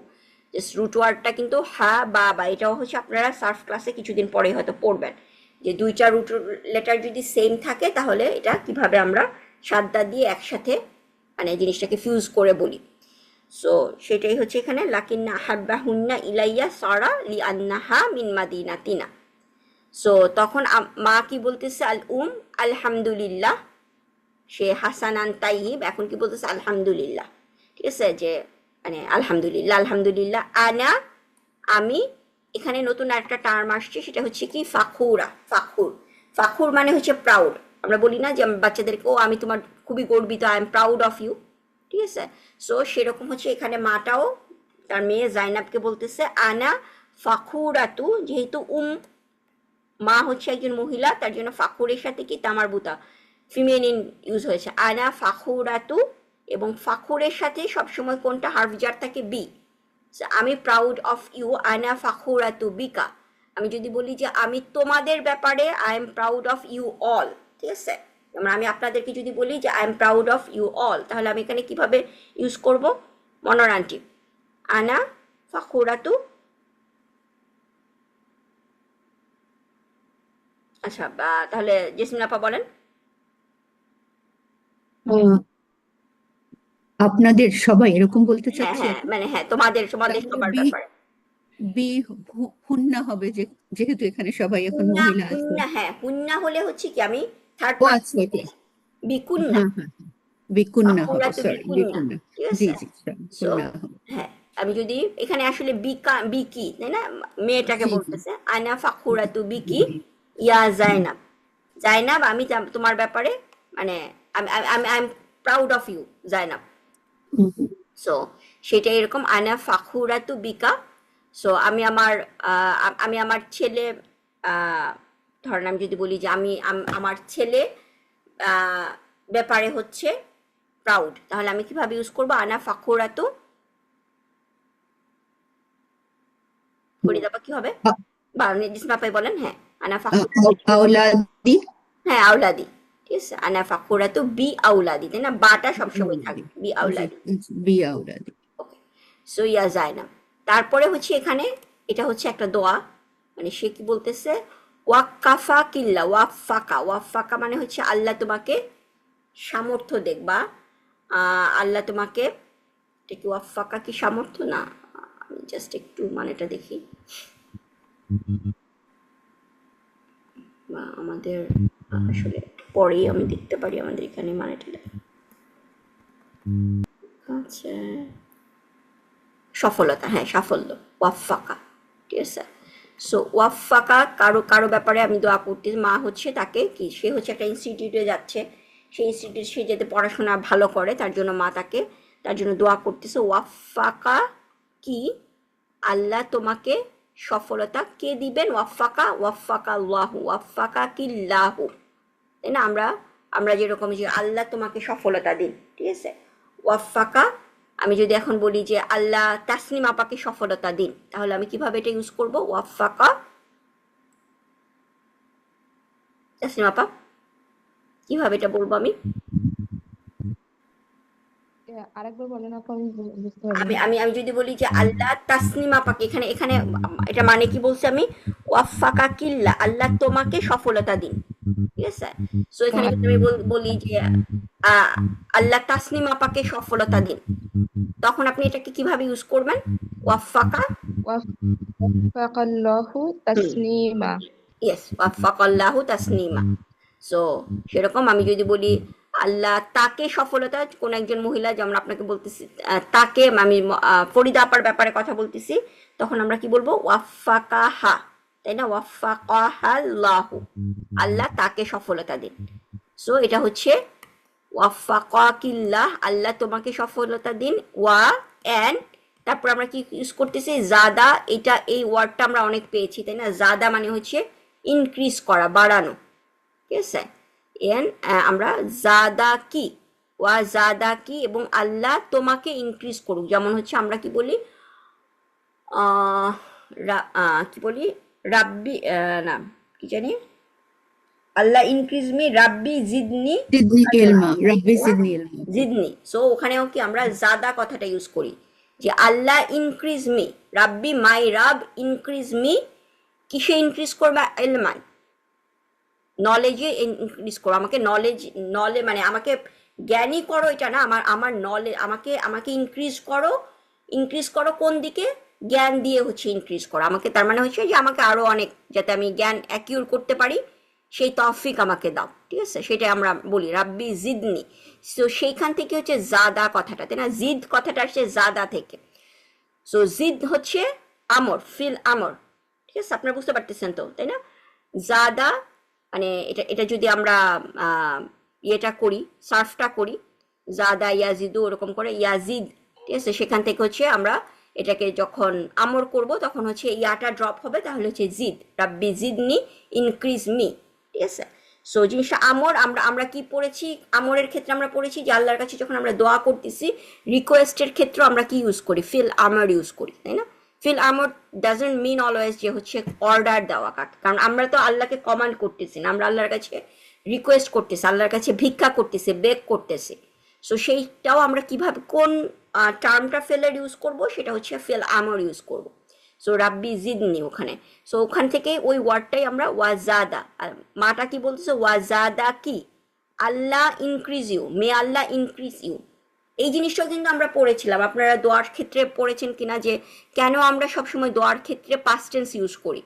জাস্ট রুট ওয়ার্ডটা কিন্তু হা বা, এটাও হচ্ছে আপনারা সার্ফ ক্লাসে কিছুদিন পরে হয়তো পড়বেন, যে দুইটা রুট লেটার যদি সেম থাকে তাহলে এটা কিভাবে আমরা সাদ্দা দিয়ে একসাথে মানে জিনিসটাকে ফিউজ করে বলি। সো সেটাই হচ্ছে এখানে, লাকিন্না আহাব্বাহুন্না ইলাইয়া সরা লি আন্নাহা মিন মাদিনাতিনা। সো তখন মা কি বলতেছে, আল আলহামদুলিল্লাহ, সে হাসানান তাইব, এখন কি বলতেছে, আলহামদুলিল্লাহ। ঠিক আছে, যে মানে আলহামদুলিল্লাহ, আলহামদুলিল্লাহ। আনা, আমি, এখানে নতুন একটা টার্ম আসছে, সেটা হচ্ছে কি ফাখুরা, ফাখুর মানে হচ্ছে প্রাউড। আমরা বলি না যে বাচ্চাদেরকে, ও আমি তোমার খুবই গর্বিত, I am proud of you. ঠিক আছে, সো সেরকম হচ্ছে এখানে মাটাও তার মেয়ে জাইনাবকে বলতেছে, আনা ফাখুরাতু, যেহেতু মা হচ্ছে একজন মহিলা, তার জন্য ফাখুরের সাথে কি তামারবুতা, ফিমেনিন ইউজ হয়েছে, আনা ফাখুরাতু। এবং ফাখুরের সাথে সবসময় কোনটা হার্ফ জার থাকে, বি। আমি প্রাউড অফ ইউ, আনা ফাখুরাতু বিকা। আমি যদি বলি যে আমি তোমাদের ব্যাপারে, I am proud of you all. ঠিক আছে, আমি আপনাদেরকে যদি বলি যে I am proud of you all, তাহলে আমি এখানে কিভাবে ইউজ করব, মনোর আন্টি, আনা ফাখুরাতু। আচ্ছা, তাহলে জেসমিন আপা বলেন। আহ, আপনাদের সবাই এরকম বলতে হ্যাঁ চাচ্ছি হ্যাঁ, আপু। মানে হ্যাঁ, তোমাদের তোমাদের তাহলে সবার বি ব্যাপারে। বি হুন্না হবে, যে যেহেতু এখানে সবাই এখন হুন্না, মহিলা আছে। হুন্না, হ্যাঁ, হুন্না হলে হচ্ছে কি, আমি থার্ড ও পার্সন আচ্ছা, ওকে। বলতেছি, বিকুন্না, হ্যাঁ হ্যাঁ হ্যাঁ। বিকুন্না ফাখুরা হবে, তো সরি, বিকুন্না। বিকুন্না। ঠিক জি আছে, জি, sorry, সো কুন্না হবে। হ্যাঁ, আমি যদি এখানে আসলে বিকি, তাই না, মেয়েটাকে জি জি। বলতেছে, আনা ফাখুরা তু বিকি ইয়া জাইনাব, জাইনাব আমি তোমার ব্যাপারে মানে I am proud of you Zainab. হুম, সো সেটা এরকম, আনা ফাখুরা তু বিকা। সো আমি আমার ছেলে, ধরেন আমি যদি বলি যে আমি আমার ছেলে ব্যাপারে হচ্ছে প্রাউড, তাহলে আমি কিভাবে ইউজ করবো, আনা ফাখুরা তু, ফরিদা আপা কি হবে, আ- বা জিসমা আপাই বলেন, হ্যাঁ, আনা ফাখুরা, আওলাদি। হ্যাঁ আউলাদি। ঠিক আছে, আনা ফাখুরা তু বি আউলাদি, তাই না, বাটা সবসময় আওলাদি। থাকবে, বি জি আউলাদি। জি, বি আওলাদি। ওকে, সো ইয়া জায়নাব। তারপরে হচ্ছে এখানে এটা হচ্ছে একটা দোয়া, মানে সে কি বলতেছে, ওয়াক্কাফা কিল্লা, ওয়াফাকা মানে হচ্ছে আল্লাহ তোমাকে সামর্থ্য দেখবা, আল্লাহ তোমাকে, এটা কি ওয়াফাকা কি সামর্থ্য না, আমি জাস্ট একটু মানেটা দেখি, বা আমাদের আসলে পরেই আমি দেখতে পারি আমাদের এখানে মানেটা আচ্ছা, সফলতা, হ্যাঁ সাফল্য, ওয়াফাকা। ঠিক আছে, সো ওয়াফাকা, কারো কারো ব্যাপারে আমি দোয়া করতে, মা হচ্ছে তাকে কি, সে হচ্ছে একটা ইনস্টিটিউটে যাচ্ছে, সেই ইনস্টিটিউট সে যাতে পড়াশোনা ভালো করে তার জন্য মা তাকে, তার জন্য দোয়া করতেছে, ওয়াফাকা কি আল্লাহ তোমাকে সফলতা কে দিবেন? ওয়াফাকা, ওয়াফাকা আল্লাহু, ওয়াফাকা কিল্লাহু, তাই না? আমরা আমরা যেরকম যে আল্লাহ তোমাকে সফলতা দিন, ঠিক আছে? ওয়াফাকা, আমি যদি এখন বলি যে আল্লাহ তাসনিম আপাকে সফলতা দিন, তাহলে আমি কিভাবে এটা ইউজ করব? ওয়াফাকা তাসনিম আপা, কিভাবে এটা বলবো আমি? আরেকবার বলেন আপু, আমি বুঝতে আমি পারিনি। আমি আমি যদি বলি যে আল্লাহ তাসনিমা পাকে, এখানে এখানে এটা মানে কি বলছি আমি? ওয়াফাকা কিল্লা, আল্লাহ তোমাকে সফলতা দিন, ঠিক আছে? সো এখানে যদি আমি বলি যে আহ, আল্লাহ তাসনিমা পাকে সফলতা দিন, তখন আপনি এটাকে কিভাবে ইউজ করবেন? ওয়াফাকা, ওয়াফাকাল্লাহু তাসনিমা। ইয়েস, ওয়াফাকাল্লাহু তাসনিমা। সো সেরকম আমি যদি বলি আল্লাহ তাকে সফলতা, কোন একজন মহিলা, যেমন আপনাকে বলতেছি তাকে, আমি ফরিদা আপার ব্যাপারে কথা বলতেছি, তখন আমরা কি বলবো? ওয়াফাকাহা, তাই না? ওয়াফাকাহাল্লাহু, আল্লাহ তাকে সফলতা দিন। সো এটা হচ্ছে ওয়াফাকাকিল্লাহ, আল্লাহ তোমাকে সফলতা দিন। ওয়া এন্ড তারপর আমরা কি ইউজ করতেছি? জাদা, এটা এই ওয়ার্ডটা আমরা অনেক পেয়েছি, তাই না? জাদা মানে হচ্ছে ইনক্রিজ করা, বাড়ানো, ঠিক আছে? এন আমরা জাদা কি, ওয়া জাদা কি, এবং আল্লাহ তোমাকে ইনক্রিজ করুক। যেমন হচ্ছে আমরা কি বলি, কি বলি, রাব্বি, না কি জানি, আল্লাহ ইনক্রিজ মি, রাব্বি জিদনি, জিদনি ইলমা, রাব্বি তাই না? জিদনি ইলমা। জিদনি। সো ওখানেও কি আমরা জাদা কথাটা ইউজ করি, যে আল্লাহ ইনক্রিজ মি, রাব্বি মাই রাব ইনক্রিজ মি, কিসে ইনক্রিজ করবে? ইলমান, নলেজে ইনক্রিজ করো, আমাকে নলেজ, মানে আমাকে জ্ঞানী করো, এটা না, আমার আমার নলেজ, আমাকে আমাকে ইনক্রিজ করো। ইনক্রিজ করো কোন দিকে? জ্ঞান দিয়ে হচ্ছে ইনক্রিজ করো আমাকে, তার মানে হচ্ছে যে আমাকে আরো অনেক, যাতে আমি জ্ঞান অ্যাকিউর করতে পারি, সেই তৌফিক আমাকে দাও, ঠিক আছে? সেটাই আমরা বলি রাব্বি জিদনি। সো সেইখান থেকে হচ্ছে জাদা কথাটা, তাই না? জিদ কথাটা আসছে জাদা থেকে। সো জিদ হচ্ছে আমর, ফিল আমর, ঠিক আছে? আপনারা বুঝতে পারতেছেন তো, তাই না? জাদা মানে এটা এটা যদি আমরা ইয়েটা করি, সার্ফটা করি, জাদা ইয়াজিদু ওরকম করে, ইয়াজিদ, ঠিক আছে? সেখান থেকে হচ্ছে আমরা এটাকে যখন আমর করব, তখন হচ্ছে ইয়াটা ড্রপ হবে, তাহলে হচ্ছে জিদ, রাব্বি জিদনি, ইনক্রিজ মি, ঠিক আছে? সো জিনিসটা আমর, আমরা আমরা কি পড়েছি আমরের ক্ষেত্রে? আমরা পড়েছি যে আল্লাহর কাছে যখন আমরা দোয়া করতেছি, রিকোয়েস্টের ক্ষেত্রে আমরা কি ইউজ করি? ফিল আমর ইউজ করি, তাই না? ফিল আমর ডাজন্ট মিন অলওয়েজ যে হচ্ছে অর্ডার দেওয়া কাকে, কারণ আমরা তো আল্লাহকে কমান্ড করতেছি না, আমরা আল্লাহর কাছে রিকোয়েস্ট করতেছি, আল্লাহর কাছে ভিক্ষা করতেছি, বেগ করতেছি। সো সেইটাও আমরা কিভাবে, কোন টার্মটা ফেলের ইউজ করব? সেটা হচ্ছে ফেল আমর ইউজ করব। সো রাব্বি জিদনি ওখানে, সো ওখান থেকে ওই ওয়ার্ডটাই আমরা ওয়াজাদা, আর মাটা কি বলতেছে? ওয়াজাদা কি, Allah increase you, may Allah increase you. এই জিনিসটাও কিন্তু আমরা পড়েছিলাম, আপনারা দোয়ার ক্ষেত্রে পড়েছেন কিনা, যে কেন আমরা সবসময় দোয়ার ক্ষেত্রে পাস্ট টেন্স ইউজ করি?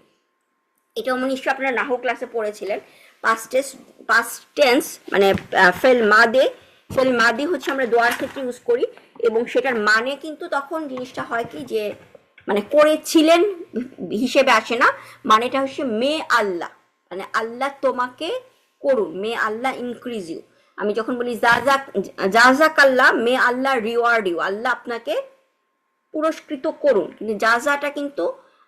এটাও নিশ্চয়ই আপনারা নাহু ক্লাসে পড়েছিলেন। পাস্ট টেন্স মানে ফেল মাদে, ফেল মাদি হচ্ছে আমরা দোয়ার ক্ষেত্রে ইউজ করি, এবং সেটার মানে কিন্তু তখন জিনিসটা হয় কি, যে মানে করেছিলেন হিসেবে আসে না, মানেটা হচ্ছে মে আল্লাহ, মানে আল্লাহ তোমাকে করুন, মে আল্লাহ ইনক্রিজ ইউ। আমি যখন বলি জাজাক আল্লাহ, মে আল্লাহ রিওয়ার্ড ইউ, আল্লাহ আপনাকে পুরস্কৃত করুন, কিন্তু জাজাটা কিন্তু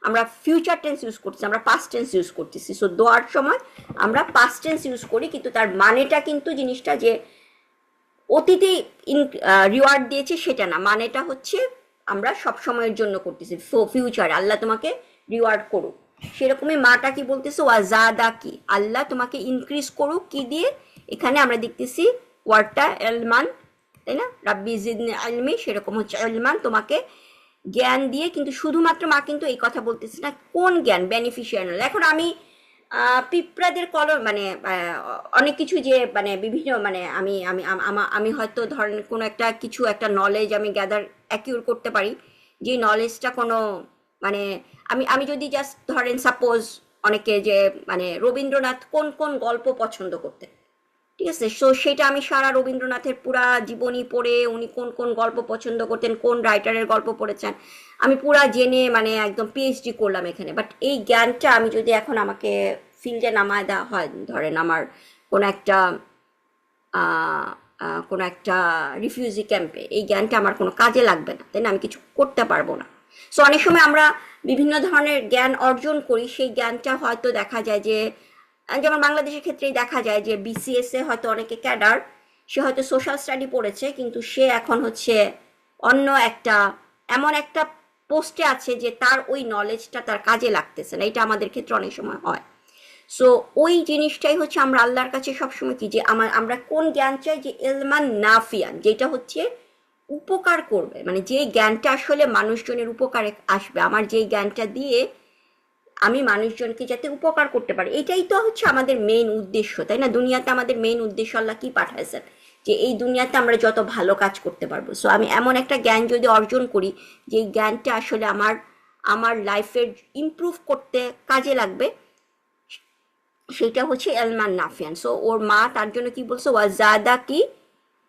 আমরা ফিউচার টেন্স ইউজ করতেছি, আমরা পাস্ট টেন্স ইউজ করতেছি। সো দোয়ার সময় আমরা পাস্ট টেন্স ইউজ করি, কিন্তু তার মানেটা কিন্তু জিনিসটা যে অতীতে রিওয়ার্ড দিয়েছে সেটা না, মানেটা হচ্ছে আমরা সব সময়ের জন্য করতেছি, ফিউচার আল্লাহ তোমাকে রিওয়ার্ড করুক। সেরকমই মাটা কি বলতেছে? ওয়াজাদা কি, আল্লাহ তোমাকে ইনক্রিজ করুক, কি দিয়ে? এখানে আমরা দেখতেছি ওয়ার্ডটা এলমান, তাই না? রাব্বি জিদনি ইলমি, সেরকম হচ্ছে এলমান, তোমাকে জ্ঞান দিয়ে। কিন্তু শুধুমাত্র মা কিন্তু এই কথা বলতেছি না, কোন জ্ঞান? বেনিফিশিয়াল। এখন আমি পিঁপড়াদের কলম মানে অনেক কিছু, যে মানে বিভিন্ন, মানে আমি আমি আমি হয়তো ধরেন কোনো একটা কিছু, একটা নলেজ আমি গ্যাদার অ্যাকিউর করতে পারি, যে নলেজটা কোনো মানে আমি আমি যদি জাস্ট ধরেন সাপোজ, অনেকে যে মানে রবীন্দ্রনাথ কোন কোন গল্প পছন্দ করতেন, ঠিক আছে? সো সেটা আমি সারা রবীন্দ্রনাথের পুরা জীবনী পড়ে, উনি কোন কোন গল্প পছন্দ করতেন, কোন রাইটারের গল্প পড়েছেন, আমি পুরা জেনে মানে একদম পিএইচডি করলাম এখানে। বাট এই জ্ঞানটা আমি যদি এখন আমাকে ফিল্ডে নামায় দেওয়া হয়, ধরেন আমার কোনো একটা কোনো একটা রিফিউজি ক্যাম্পে, এই জ্ঞানটা আমার কোনো কাজে লাগবে না, তাই না? আমি কিছু করতে পারবো না। সো অনেক সময় আমরা বিভিন্ন ধরনের জ্ঞান অর্জন করি, সেই জ্ঞানটা হয়তো দেখা যায় যে যেমন বাংলাদেশের ক্ষেত্রেই দেখা যায় যে বিসিএস এ হয়তো অনেকে ক্যাডার, সে হয়তো সোশ্যাল স্টাডি পড়েছে কিন্তু সে এখন হচ্ছে অন্য একটা এমন একটা পোস্টে আছে যে তার ওই নলেজটা তার কাজে লাগতেছে না। এটা আমাদের ক্ষেত্রে অনেক সময় হয়। সো ওই জিনিসটাই হচ্ছে আমরা আল্লাহর কাছে সবসময় কি যে আমরা কোন জ্ঞান চাই, যে ইলমান নাফিয়ান, যেটা হচ্ছে উপকার করবে, মানে যে জ্ঞানটা আসলে মানুষজনের উপকারে আসবে, আমার যেই জ্ঞানটা দিয়ে আমি মানুষজনকে যাতে উপকার করতে পারি, এটাই তো হচ্ছে আমাদের মেইন উদ্দেশ্য, তাই না? দুনিয়াতে আমাদের মেইন উদ্দেশ্য আল্লাহ কি পাঠাইছেন, যে এই দুনিয়াতে আমরা যত ভালো কাজ করতে পারবো। সো আমি এমন একটা জ্ঞান যদি অর্জন করি যে জ্ঞানটা আসলে আমার লাইফের ইমপ্রুভ করতে কাজে লাগবে, সেটা হচ্ছে এলমান নাফিয়ান। সো ওর মা তার জন্য কি বলছে, ওয়াজাদা কি,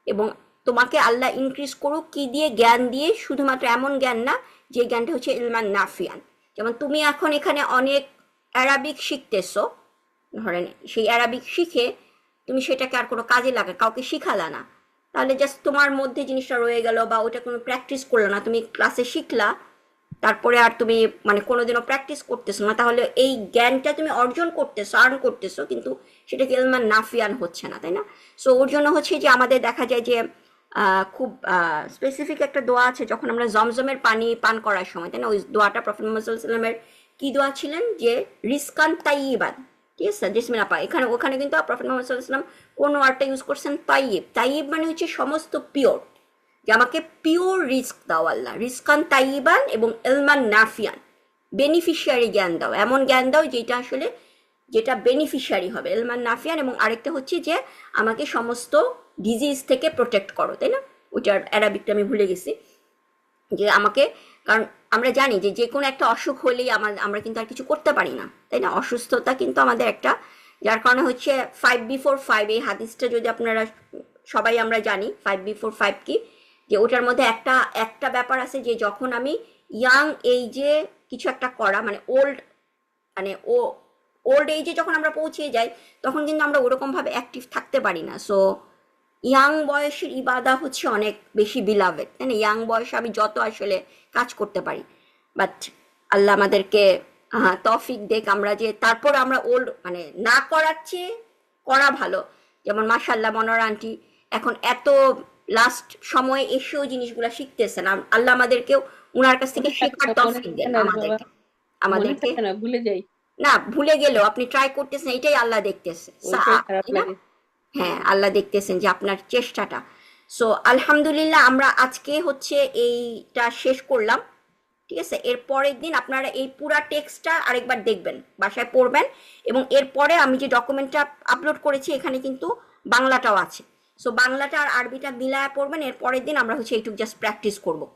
এবং তোমাকে আল্লাহ ইনক্রিজ করুক কি দিয়ে, জ্ঞান দিয়ে, শুধুমাত্র এমন জ্ঞান না যে জ্ঞানটা হচ্ছে ইলমান নাফিয়ান। যেমন তুমি এখন এখানে অনেক অ্যারাবিক শিখতেছো, ধরেন সেই অ্যারাবিক শিখে তুমি সেটাকে আর কোনো কাজে লাগা, কাউকে শিখালা না, তাহলে জাস্ট তোমার মধ্যে জিনিসটা রয়ে গেল, বা ওটা কোনো প্র্যাকটিস করলো না, তুমি ক্লাসে শিখলা তারপরে আর তুমি মানে কোনোদিনও প্র্যাকটিস করতেছো না, তাহলে এই জ্ঞানটা তুমি অর্জন করতেছো, আর্ন করতেছো, কিন্তু সেটাকে ইলমান নাফিয়ান হচ্ছে না, তাই না? সো ওর জন্য হচ্ছে যে আমাদের দেখা যায় যে খুব স্পেসিফিক একটা দোয়া আছে যখন আমরা জমজমের পানি পান করার সময়, তাই না? ওই দোয়াটা প্রফেট মুহাম্মদ সাল্লাল্লাহু আলাইহি ওয়াসাল্লামের কি দোয়া ছিলেন, যে রিজকান তাইয়িবান, ঠিক আছে, জিসমিন আপা, ওখানে কিন্তু প্রফেট মুহাম্মদ সাল্লাল্লাহু আলাইহি ওয়াসাল্লাম কোন ওয়ার্ডটা ইউজ করছেন, তাইয়িব। তাইয়িব মানে হচ্ছে সমস্ত পিওর, যে আমাকে পিওর রিস্ক দাও আল্লাহ, রিস্কান তাইবান এবং এলমান নাফিয়ান, বেনিফিশিয়ারি জ্ঞান দাও, এমন জ্ঞান দাও যেটা আসলে যেটা বেনিফিশিয়ারি হবে, এলমান নাফিয়ান। এবং আরেকটা হচ্ছে যে আমাকে সমস্ত ডিজিজ থেকে প্রোটেক্ট করো, তাই না? ওইটার অ্যারাবিকটা আমি ভুলে গেছি, যে আমাকে, কারণ আমরা জানি যে যে কোনো একটা অসুখ হলেই আমরা কিন্তু আর কিছু করতে পারি না, তাই না? অসুস্থতা কিন্তু আমাদের একটা, যার কারণে হচ্ছে 5 before 5, এই হাদিসটা যদি আপনারা সবাই আমরা জানি 5 before 5 কি, যে ওটার মধ্যে একটা ব্যাপার আছে যে যখন আমি ইয়াং এইজে কিছু একটা করা, মানে মানে ওল্ড এইজে যখন আমরা পৌঁছে যাই তখন কিন্তু আমরা ওরকম ভাবে অ্যাক্টিভ থাকতে পারি না। সো ইয়াং বয়সের ইবাদা হচ্ছে অনেক বেশি বিলাভেড, তাই না? ইয়াং বয়সে আমি যত আসলে কাজ করতে পারি, বাট আল্লাহ আমাদেরকে তৌফিক দেখ, আমরা যে তারপর আমরা ওল্ড মানে না করার চেয়ে করা ভালো। যেমন মাশাআল্লাহ মনোয়ার আন্টি এখন এত লাস্ট সময়ে এসেও জিনিসগুলা শিখতেছেন, আল্লাহ আমাদেরকেও উনার কাছ থেকে শেখার তৌফিক দেন আমাদেরকে। আমাদেরকে ভুলে যাই, না ভুলে গেলেও আপনি ট্রাই করতেছেন, এটাই আল্লাহ দেখতেছে, ওইটাই খারাপ তাই না? লাগে। হ্যাঁ, আল্লাহ দেখতেছেন যে আপনার চেষ্টাটা। সো আলহামদুলিল্লাহ আমরা আজকে হচ্ছে এইটা শেষ করলাম, ঠিক আছে? এর পরের দিন আপনারা এই পুরা টেক্সটটা আরেকবার দেখবেন, বাসায় পড়বেন, এবং এরপরে আমি যে ডকুমেন্টটা আপলোড করেছি এখানে কিন্তু বাংলাটাও আছে। সো বাংলাটা আর আরবিটা মিলায়া পড়বেন, এর পরের দিন আমরা হচ্ছে এইটুকু জাস্ট প্র্যাকটিস করব।